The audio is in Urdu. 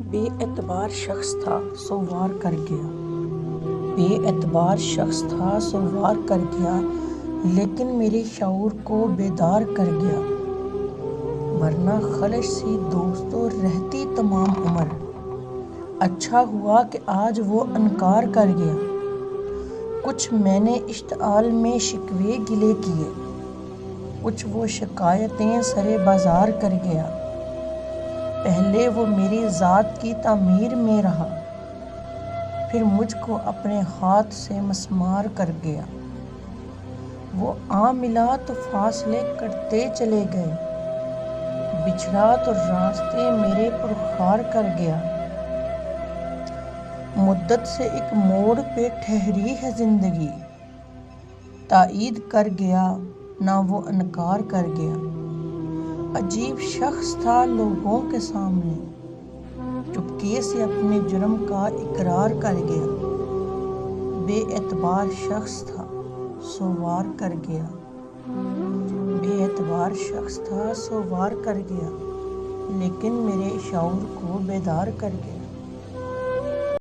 بے اعتبار شخص تھا سو وار کر گیا، بے اعتبار شخص تھا سو وار کر گیا، لیکن میرے شعور کو بیدار کر گیا، ورنہ خلش سی دوستو رہتی تمام عمر، اچھا ہوا کہ آج وہ انکار کر گیا۔ کچھ میں نے اشتعال میں شکوے گلے کیے، کچھ وہ شکایتیں سرے بازار کر گیا، پہلے وہ میری ذات کی تعمیر میں رہا، پھر مجھ کو اپنے ہاتھ سے مسمار کر گیا۔ وہ آ ملا تو فاصلے کٹتے چلے گئے، بچھڑا تو راستے میرے پرخار کر گیا۔ مدت سے ایک موڑ پہ ٹھہری ہے زندگی، تائید کر گیا نہ وہ انکار کر گیا۔ عجیب شخص تھا لوگوں کے سامنے، چپکے سے اپنے جرم کا اقرار کر گیا، بے اعتبار شخص تھا سو وار کر گیا، بے اعتبار شخص تھا سو وار کر گیا، لیکن میرے شعور کو بیدار کر گیا۔